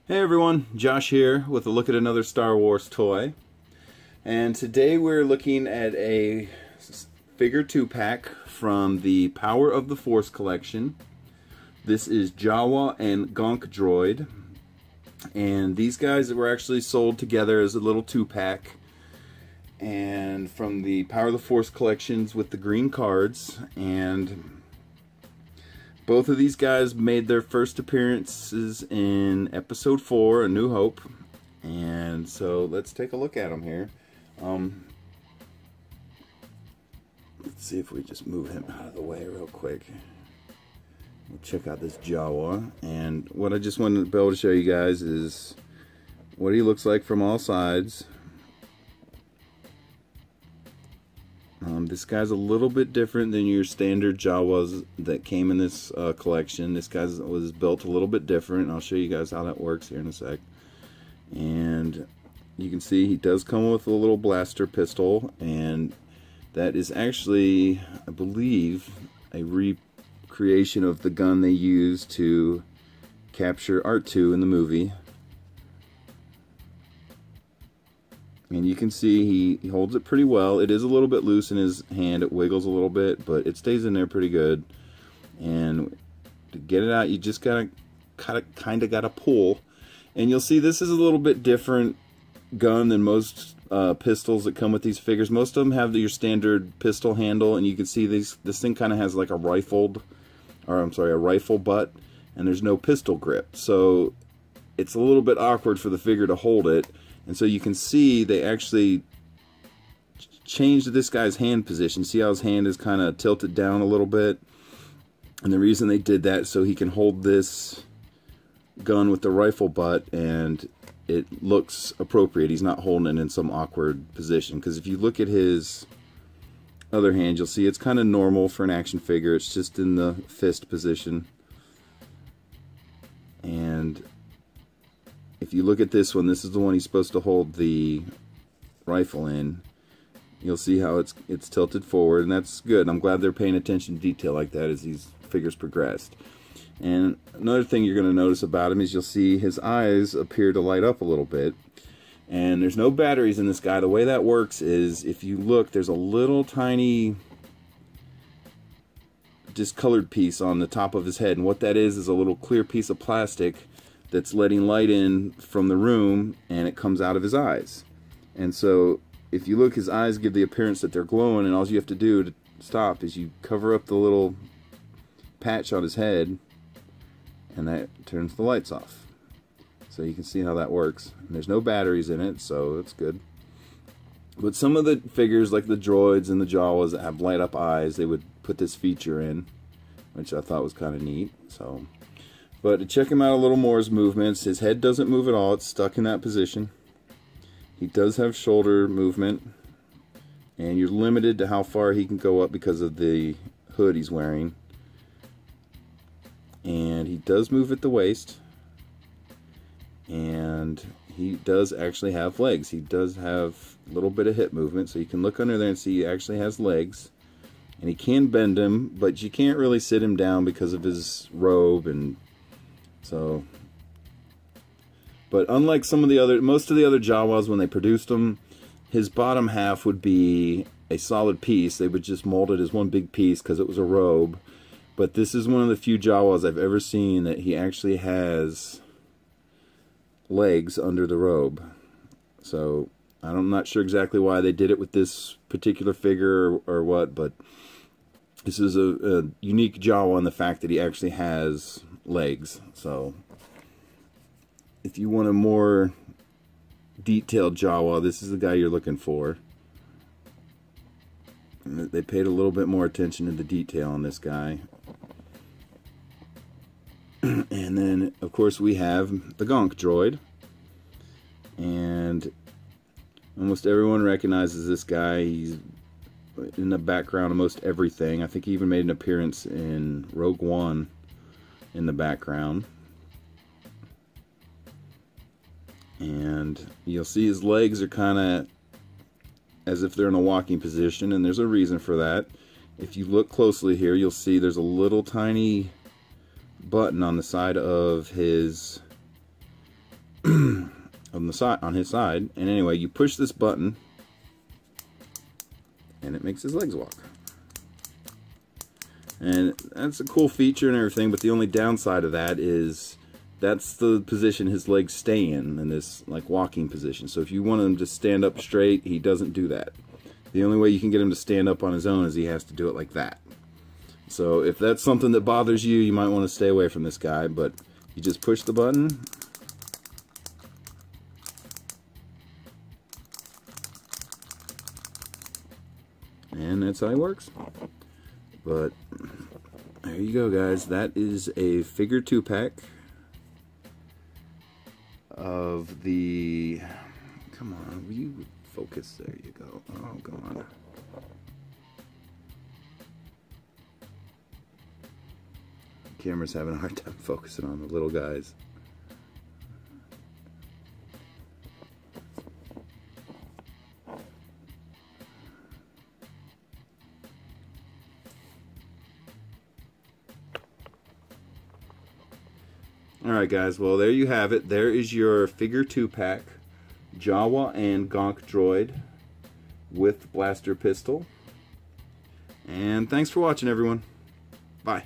Hey everyone, Josh here with a look at another Star Wars toy. And today we're looking at a figure 2-pack from the Power of the Force collection. This is Jawa and Gonk Droid. And these guys were actually sold together as a little 2-pack. And from the Power of the Force collections with the green cards. And both of these guys made their first appearances in Episode 4, A New Hope. And so let's take a look at them here. Let's see if we just move him out of the way real quick. We'll check out this Jawa. And what I just wanted to be able to show you guys is what he looks like from all sides. This guy's a little bit different than your standard Jawas that came in this collection. This guy was built a little bit different. I'll show you guys how that works here in a sec. And you can see he does come with a little blaster pistol, and that is actually, I believe, a recreation of the gun they used to capture R2 in the movie. And you can see he holds it pretty well. It is a little bit loose in his hand. It wiggles a little bit, but it stays in there pretty good. And to get it out, you just kind of gotta pull. And you'll see this is a little bit different gun than most pistols that come with these figures. Most of them have your standard pistol handle, and you can see this thing kind of has like a rifle butt, and there's no pistol grip. So it's a little bit awkward for the figure to hold it. And so you can see they actually changed this guy's hand position. See how his hand is kind of tilted down a little bit? And the reason they did that is so he can hold this gun with the rifle butt and it looks appropriate. He's not holding it in some awkward position. Because if you look at his other hand, you'll see it's kind of normal for an action figure. It's just in the fist position. And if you look at this one, this is the one he's supposed to hold the rifle in. You'll see how it's tilted forward, and that's good. I'm glad they're paying attention to detail like that as these figures progressed. And another thing you're going to notice about him is you'll see his eyes appear to light up a little bit. And there's no batteries in this guy. The way that works is, if you look, there's a little tiny discolored piece on the top of his head, and what that is a little clear piece of plastic that's letting light in from the room, and it comes out of his eyes. And so if you look, his eyes give the appearance that they're glowing, and all you have to do to stop is you cover up the little patch on his head, and that turns the lights off. So you can see how that works. And there's no batteries in it, so that's good. But some of the figures, like the droids and the Jawas that have light up eyes, they would put this feature in, which I thought was kind of neat. But to check him out a little more, his movements, his head doesn't move at all, it's stuck in that position. He does have shoulder movement, and you're limited to how far he can go up because of the hood he's wearing. And he does move at the waist, and he does actually have legs. He does have a little bit of hip movement, so you can look under there and see he actually has legs. And he can bend him, but you can't really sit him down because of his robe. And so, but unlike most of the other Jawas, when they produced them, his bottom half would be a solid piece. They would just mold it as one big piece because it was a robe. But this is one of the few Jawas I've ever seen that he actually has legs under the robe. So I'm not sure exactly why they did it with this particular figure or what, but this is a unique Jawa in the fact that he actually has legs. So if you want a more detailed Jawa, this is the guy you're looking for. And they paid a little bit more attention to the detail on this guy. And then, of course, we have the Gonk Droid. And almost everyone recognizes this guy. He's in the background of most everything. I think he even made an appearance in Rogue One in the background. And you'll see his legs are kind of as if they're in a walking position, and there's a reason for that. If you look closely here, you'll see there's a little tiny button on the side of his on the side, on his side. And anyway, you push this button, and it makes his legs walk. And that's a cool feature and everything, but the only downside of that is that's the position his legs stay in this like walking position. So if you want him to stand up straight, he doesn't do that. The only way you can get him to stand up on his own is he has to do it like that. So if that's something that bothers you, you might want to stay away from this guy, but you just push the button. And that's how he works. But there you go, guys. That is a figure 2-pack of the... Come on, will you focus? There you go. Oh, come on. Camera's having a hard time focusing on the little guys. Alright guys, well there you have it. There is your figure 2-pack Jawa and Gonk Droid with blaster pistol. And thanks for watching, everyone. Bye.